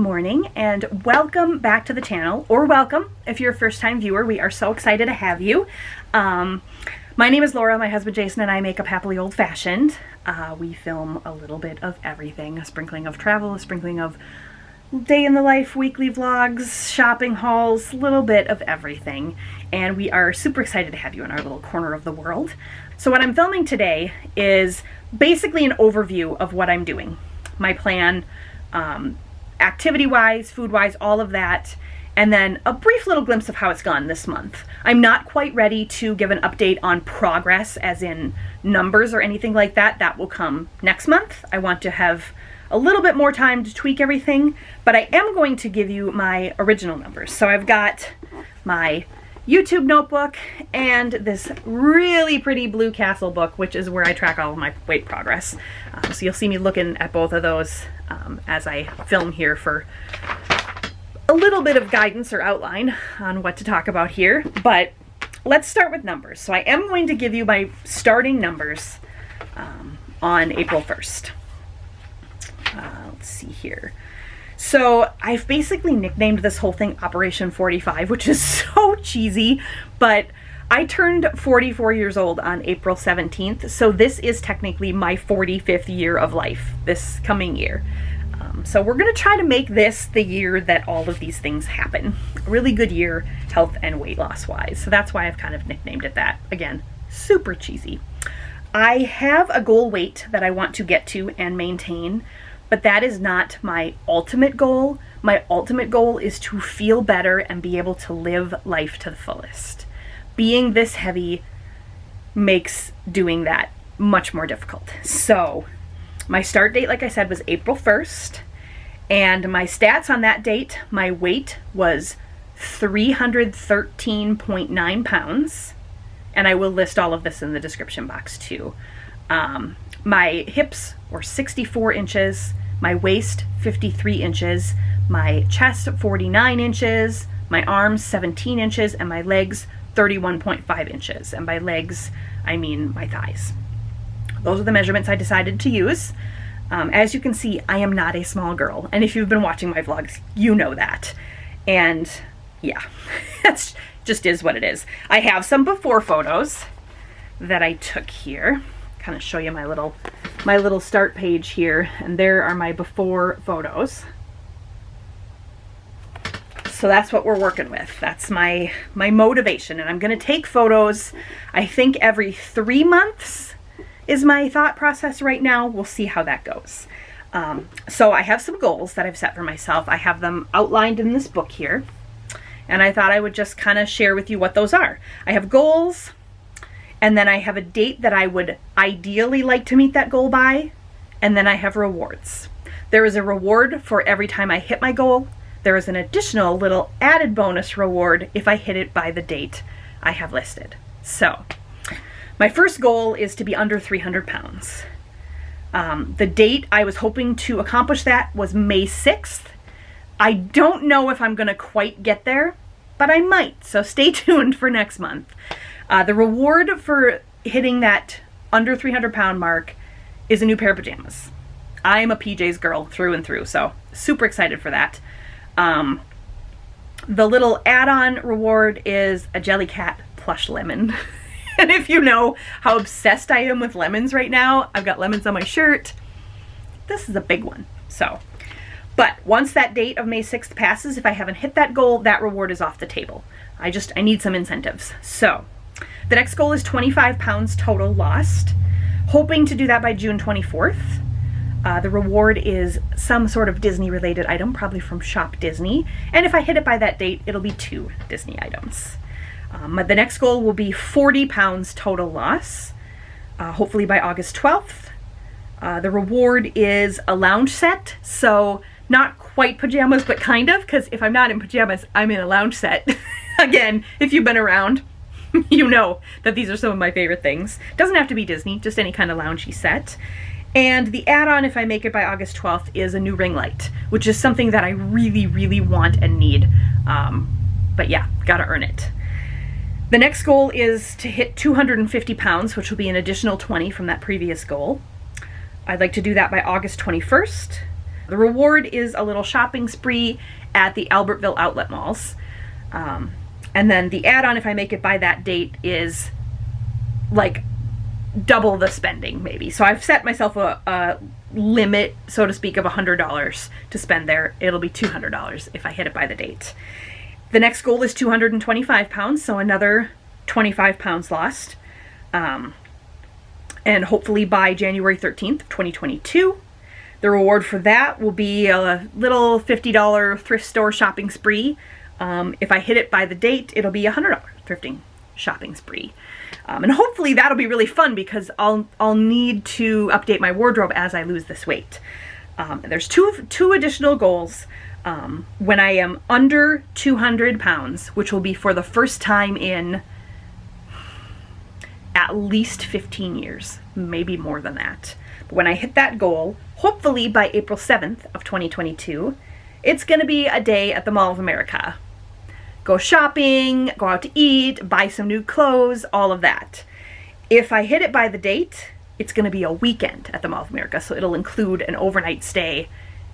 morning and welcome back to the channel, or welcome if you're a first-time viewer. We are so excited to have you. My name is Laura. My husband Jason and I make up Happily Old Fashioned. We film a little bit of everything, a sprinkling of travel, a sprinkling of day in the life, weekly vlogs, shopping hauls, a little bit of everything. And we are super excited to have you in our little corner of the world. So what I'm filming today is basically an overview of what I'm doing. My plan, activity-wise, food-wise, all of that, and then a brief little glimpse of how it's gone this month. I'm not quite ready to give an update on progress, as in numbers or anything like that. That will come next month. I want to have a little bit more time to tweak everything, but I am going to give you my original numbers. So I've got my YouTube notebook and this really pretty Blue Castle book, which is where I track all of my weight progress. So you'll see me looking at both of those as I film here for a little bit of guidance or outline on what to talk about here. But let's start with numbers. So I am going to give you my starting numbers on April 1st. Let's see here. So I've basically nicknamed this whole thing Operation 45, which is so cheesy, but I turned 44 years old on April 17th, so this is technically my 45th year of life this coming year. So we're going to try to make this the year that all of these things happen. A really good year, health and weight loss wise. So that's why I've kind of nicknamed it that. Again, super cheesy. I have a goal weight that I want to get to and maintain, but that is not my ultimate goal. My ultimate goal is to feel better and be able to live life to the fullest. Being this heavy makes doing that much more difficult. So my start date, like I said, was April 1st. And my stats on that date, my weight was 313.9 pounds. And I will list all of this in the description box too. My hips were 64 inches, my waist 53 inches, my chest 49 inches, my arms 17 inches, and my legs 31.5 inches. And by legs, I mean my thighs. Those are the measurements I decided to use. As you can see, I am not a small girl. And if you've been watching my vlogs, you know that. And yeah, that's just is what it is. I have some before photos that I took here. Kind of show you my little start page here, and there are my before photos. So that's what we're working with. That's my motivation, and I'm going to take photos, I think every 3 months is my thought process right now. We'll see how that goes. So I have some goals that I've set for myself. I have them outlined in this book here, and I thought I would just kind of share with you what those are. I have goals, and then I have a date that I would ideally like to meet that goal by, and then I have rewards. There is a reward for every time I hit my goal. There is an additional little added bonus reward if I hit it by the date I have listed. So my first goal is to be under 300 pounds. The date I was hoping to accomplish that was May 6th. I don't know if I'm going to quite get there, but I might, so stay tuned for next month. The reward for hitting that under 300 pound mark is a new pair of pajamas. I'm a PJs girl through and through, so super excited for that. The little add-on reward is a Jellycat plush lemon. And if you know how obsessed I am with lemons right now, I've got lemons on my shirt. This is a big one. So, but once that date of May 6th passes, if I haven't hit that goal, that reward is off the table. I need some incentives. So the next goal is 25 pounds total lost. Hoping to do that by June 24th. The reward is some sort of Disney related item, probably from Shop Disney. And if I hit it by that date, it'll be 2 Disney items. The next goal will be 40 pounds total loss, hopefully by August 12th. The reward is a lounge set, so not quite pajamas, but kind of, because if I'm not in pajamas, I'm in a lounge set. Again, if you've been around, you know that these are some of my favorite things. Doesn't have to be Disney, just any kind of loungy set. And the add-on, if I make it by August 12th, is a new ring light, which is something that I really, really want and need. But yeah, gotta earn it. The next goal is to hit 250 pounds, which will be an additional 20 from that previous goal. I'd like to do that by August 21st. The reward is a little shopping spree at the Albertville outlet malls. And then the add-on, if I make it by that date, is like double the spending maybe. So I've set myself a limit, so to speak, of $100 to spend there. It'll be $200 if I hit it by the date. The next goal is 225 pounds, so another 25 pounds lost. And hopefully by January 13th, 2022. The reward for that will be a little $50 thrift store shopping spree. If I hit it by the date, it'll be a $100 thrifting shopping spree. And hopefully that'll be really fun because I'll need to update my wardrobe as I lose this weight. There's two additional goals. When I am under 200 pounds, which will be for the first time in at least 15 years, maybe more than that. But when I hit that goal, hopefully by April 7th of 2022, it's going to be a day at the Mall of America. Go shopping, go out to eat, buy some new clothes, all of that. If I hit it by the date, it's going to be a weekend at the Mall of America, so it'll include an overnight stay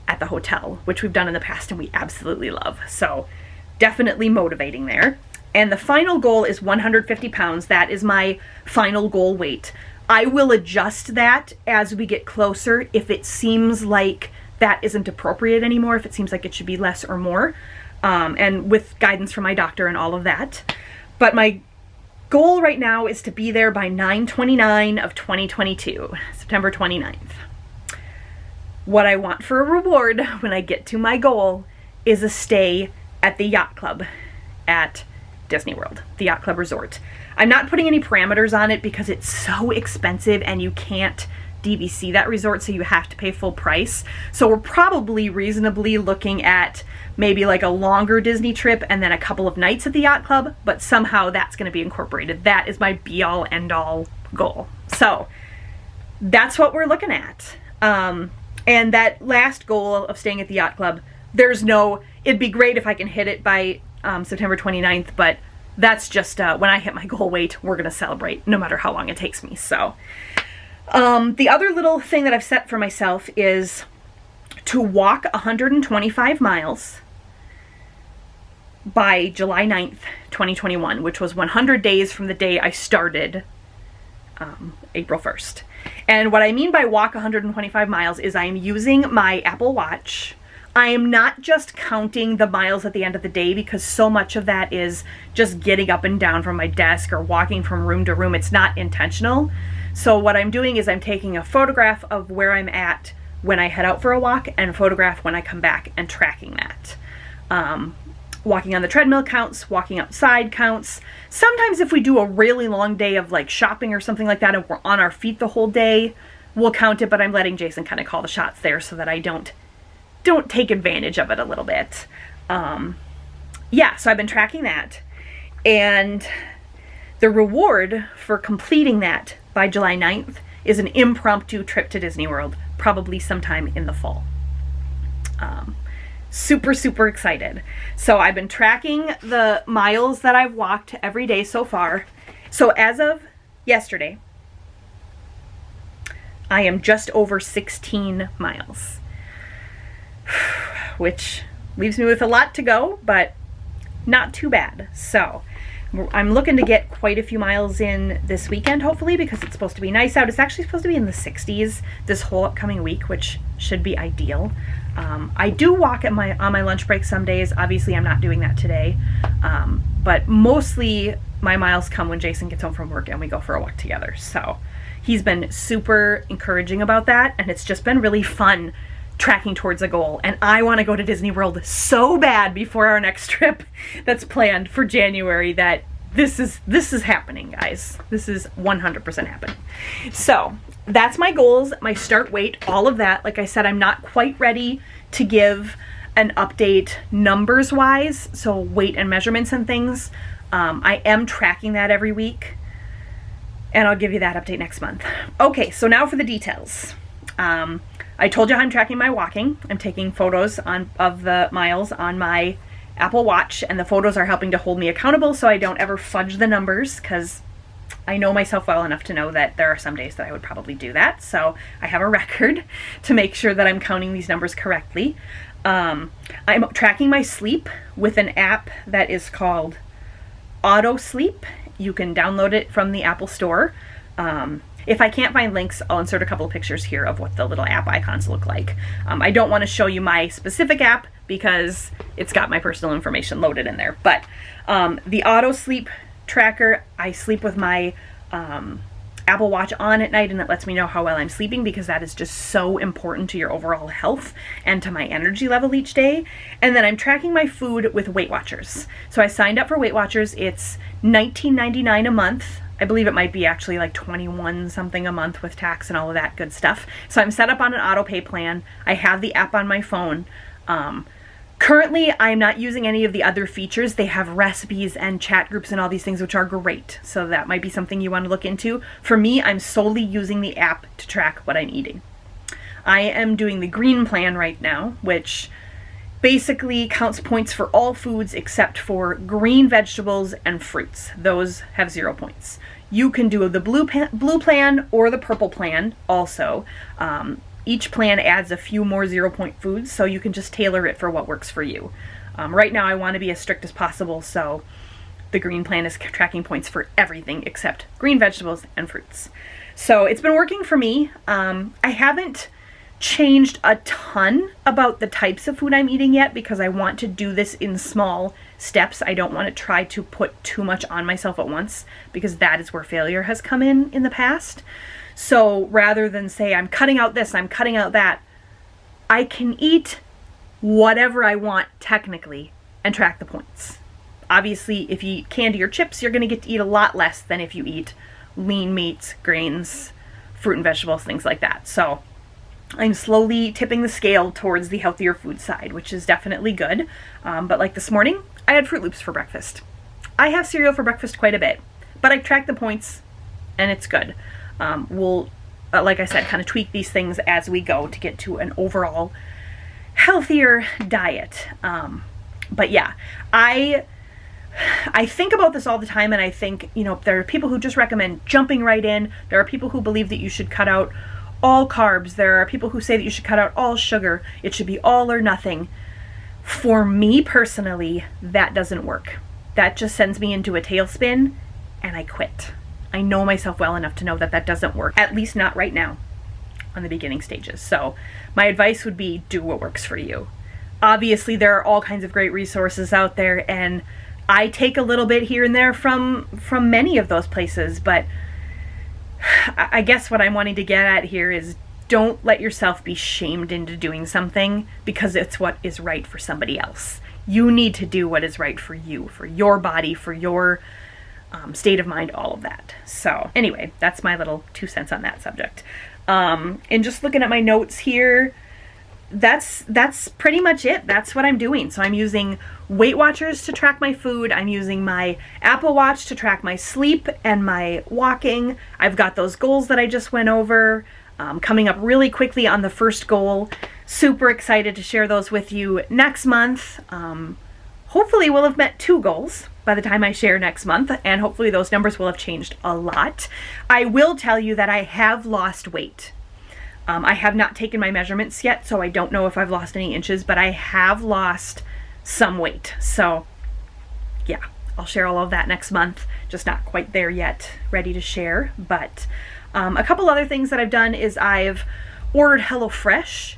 at the hotel, which we've done in the past and we absolutely love. So definitely motivating there. And the final goal is 150 pounds. That is my final goal weight. I will adjust that as we get closer if it seems like that isn't appropriate anymore, if it seems like it should be less or more, and with guidance from my doctor and all of that. But my goal right now is to be there by 9/29 of 2022, September 29th. What I want for a reward when I get to my goal is a stay at the yacht club at Disney World, the Yacht Club Resort. I'm not putting any parameters on it because it's so expensive and you can't DVC that resort, so you have to pay full price. So we're probably reasonably looking at maybe like a longer Disney trip and then a couple of nights at the Yacht Club, but somehow that's going to be incorporated. That is my be-all, end-all goal. So that's what we're looking at. And that last goal of staying at the Yacht Club, it'd be great if I can hit it by September 29th, but that's just when I hit my goal weight, we're going to celebrate no matter how long it takes me. So the other little thing that I've set for myself is to walk 125 miles by July 9th, 2021, which was 100 days from the day I started April 1st. And what I mean by walk 125 miles is I am using my Apple Watch. I am not just counting the miles at the end of the day because so much of that is just getting up and down from my desk or walking from room to room. It's not intentional. So what I'm doing is I'm taking a photograph of where I'm at when I head out for a walk and a photograph when I come back and tracking that. Walking on the treadmill counts, walking outside counts. Sometimes if we do a really long day of like shopping or something like that and we're on our feet the whole day, we'll count it, but I'm letting Jason kind of call the shots there so that I don't take advantage of it a little bit. Yeah, so I've been tracking that. And the reward for completing that by July 9th is an impromptu trip to Disney World, probably sometime in the fall. Super, super excited. So I've been tracking the miles that I've walked every day so far. So as of yesterday, I am just over 16 miles. Which leaves me with a lot to go, but not too bad. So I'm looking to get quite a few miles in this weekend, hopefully, because it's supposed to be nice out. It's actually supposed to be in the 60s this whole upcoming week, which should be ideal. I do walk on my lunch break some days. Obviously, I'm not doing that today. But mostly my miles come when Jason gets home from work and we go for a walk together. So he's been super encouraging about that, and it's just been really fun tracking towards a goal. And I want to go to Disney World so bad before our next trip that's planned for January that this is happening, guys. This is 100% happening. So that's my goals, my start weight, all of that. Like I said, I'm not quite ready to give an update numbers wise, so weight and measurements and things. I am tracking that every week, and I'll give you that update next month. Okay, so now for the details. I told you how I'm tracking my walking. I'm taking photos of the miles on my Apple Watch, and the photos are helping to hold me accountable so I don't ever fudge the numbers, because I know myself well enough to know that there are some days that I would probably do that. So I have a record to make sure that I'm counting these numbers correctly. I'm tracking my sleep with an app that is called Auto Sleep. You can download it from the Apple Store. If I can't find links, I'll insert a couple of pictures here of what the little app icons look like. I don't want to show you my specific app because it's got my personal information loaded in there. But the Auto Sleep tracker, I sleep with my Apple Watch on at night, and it lets me know how well I'm sleeping, because that is just so important to your overall health and to my energy level each day. And then I'm tracking my food with Weight Watchers. So I signed up for Weight Watchers. It's $19.99 a month. I believe it might be actually like 21 something a month with tax and all of that good stuff. So I'm set up on an auto pay plan. I have the app on my phone. Currently, I'm not using any of the other features. They have recipes and chat groups and all these things, which are great. So that might be something you want to look into. For me, I'm solely using the app to track what I'm eating. I am doing the green plan right now, which basically counts points for all foods except for green vegetables and fruits. Those have 0 points. You can do the blue plan or the purple plan also. Each plan adds a few more 0-point foods, so you can just tailor it for what works for you. Right now I want to be as strict as possible, so the green plan is tracking points for everything except green vegetables and fruits. So it's been working for me. I haven't changed a ton about the types of food I'm eating yet, because I want to do this in small steps. I don't want to try to put too much on myself at once, because that is where failure has come in the past. So rather than say, I'm cutting out this, I'm cutting out that, I can eat whatever I want technically and track the points. Obviously, if you eat candy or chips, you're going to get to eat a lot less than if you eat lean meats, grains, fruit and vegetables, things like that. So I'm slowly tipping the scale towards the healthier food side, which is definitely good. But like this morning, I had Fruit Loops for breakfast. I have cereal for breakfast quite a bit, but I track the points and it's good. We'll, like I said, kind of tweak these things as we go to get to an overall healthier diet. But yeah, I think about this all the time, and I think, there are people who just recommend jumping right in. There are people who believe that you should cut out all carbs. There are people who say that you should cut out all sugar. It should be all or nothing. For me personally, that doesn't work. That just sends me into a tailspin, and I quit. I know myself well enough to know that that doesn't work, at least not right now on the beginning stages. So my advice would be, do what works for you. Obviously, there are all kinds of great resources out there, and I take a little bit here and there from many of those places, but I guess what I'm wanting to get at here is, don't let yourself be shamed into doing something because it's what is right for somebody else. You need to do what is right for you, for your body, for your state of mind, all of that. So anyway, that's my little 2 cents on that subject. And just looking at my notes here, that's pretty much it. That's what I'm doing. So I'm using Weight Watchers to track my food. I'm using my Apple Watch to track my sleep and my walking. I've got those goals that I just went over, coming up really quickly on the first goal. Super excited to share those with you next month. Hopefully we'll have met 2 goals by the time I share next month, and hopefully those numbers will have changed a lot. I will tell you that I have lost weight. I have not taken my measurements yet, so I don't know if I've lost any inches, but I have lost some weight. So yeah, I'll share all of that next month. Just not quite there yet, ready to share. But a couple other things that I've done is I've ordered HelloFresh.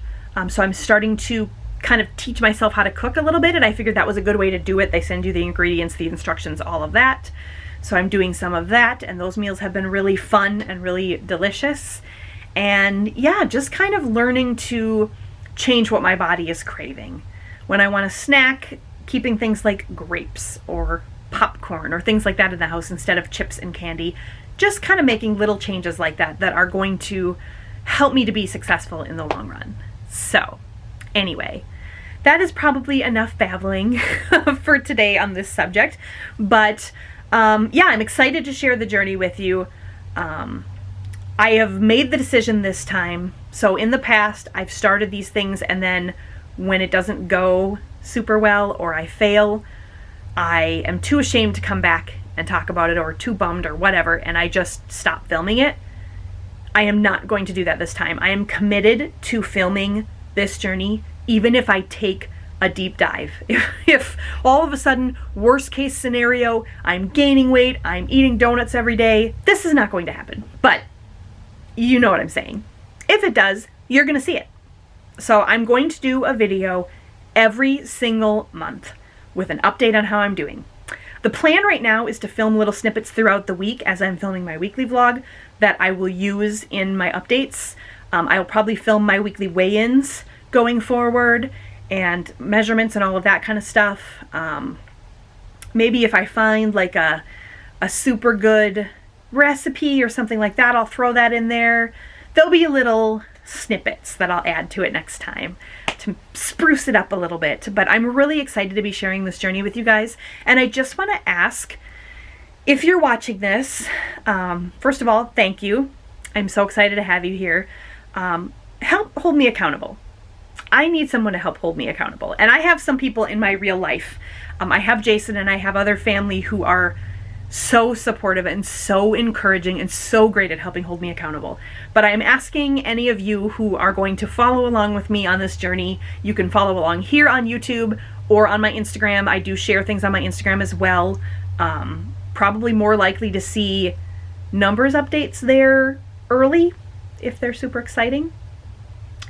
So I'm starting to kind of teach myself how to cook a little bit, and I figured that was a good way to do it. They send you the ingredients, the instructions, all of that. So I'm doing some of that, and those meals have been really fun and really delicious. And yeah, just kind of learning to change what my body is craving. When I want a snack, keeping things like grapes or popcorn or things like that in the house instead of chips and candy. Just kind of making little changes like that that are going to help me to be successful in the long run. So anyway, that is probably enough babbling for today on this subject. But yeah, I'm excited to share the journey with you. I have made the decision this time. So in the past, I've started these things, and then when it doesn't go super well or I fail, I am too ashamed to come back and talk about it, or too bummed or whatever, and I just stop filming it. I am not going to do that this time. I am committed to filming this journey, even if I take a deep dive. If all of a sudden, worst case scenario, I'm gaining weight, I'm eating donuts every day, this is not going to happen. But you know what I'm saying. If it does, you're going to see it. So I'm going to do a video every single month with an update on how I'm doing. The plan right now is to film little snippets throughout the week as I'm filming my weekly vlog that I will use in my updates. I'll probably film my weekly weigh-ins going forward, and measurements and all of that kind of stuff. Maybe if I find like a super good recipe or something like that, I'll throw that in there. There'll be little snippets that I'll add to it next time to spruce it up a little bit. But I'm really excited to be sharing this journey with you guys. And I just want to ask, if you're watching this, first of all, thank you. I'm so excited to have you here. Help hold me accountable. I need someone to help hold me accountable. And I have some people in my real life. I have Jason and I have other family who are so supportive and so encouraging and so great at helping hold me accountable. But I am asking any of you who are going to follow along with me on this journey, you can follow along here on YouTube or on my Instagram. I do share things on my Instagram as well. Probably more likely to see numbers updates there early if they're super exciting.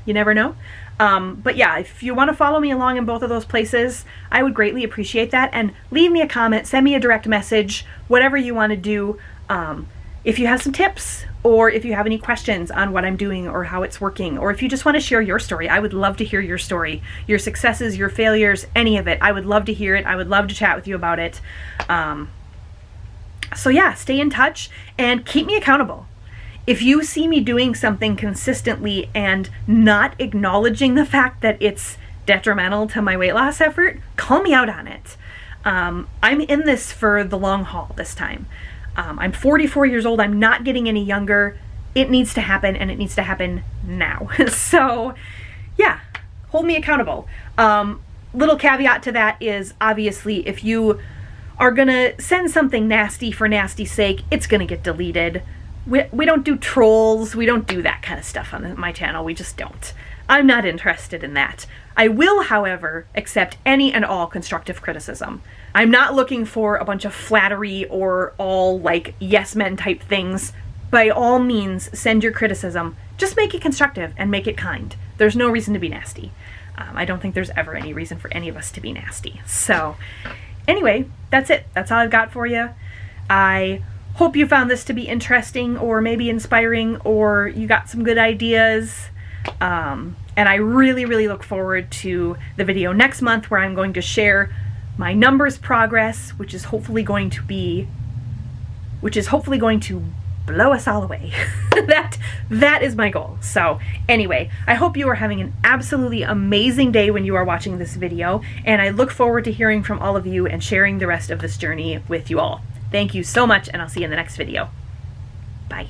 You never know. But yeah, if you want to follow me along in both of those places, I would greatly appreciate that. And leave me a comment, send me a direct message, whatever you want to do. If you have some tips, or if you have any questions on what I'm doing or how it's working, or if you just want to share your story, I would love to hear your story, your successes, your failures, any of it. I would love to hear it. I would love to chat with you about it. So yeah, stay in touch and keep me accountable. If you see me doing something consistently and not acknowledging the fact that it's detrimental to my weight loss effort, call me out on it. I'm in this for the long haul this time. I'm 44 years old. I'm not getting any younger. It needs to happen, and it needs to happen now. So yeah, hold me accountable. Little caveat to that is, obviously, if you are gonna send something nasty for nasty's sake, it's gonna get deleted. We don't do trolls. We don't do that kind of stuff on my channel. We just don't. I'm not interested in that. I will, however, accept any and all constructive criticism. I'm not looking for a bunch of flattery or all like yes men type things. By all means, send your criticism. Just make it constructive and make it kind. There's no reason to be nasty. I don't think there's ever any reason for any of us to be nasty. So anyway, that's it. That's all I've got for you. I hope you found this to be interesting or maybe inspiring, or you got some good ideas. And I really, really look forward to the video next month where I'm going to share my numbers progress, which is hopefully going to blow us all away. That is my goal. So anyway, I hope you are having an absolutely amazing day when you are watching this video, and I look forward to hearing from all of you and sharing the rest of this journey with you all. Thank you so much, and I'll see you in the next video. Bye.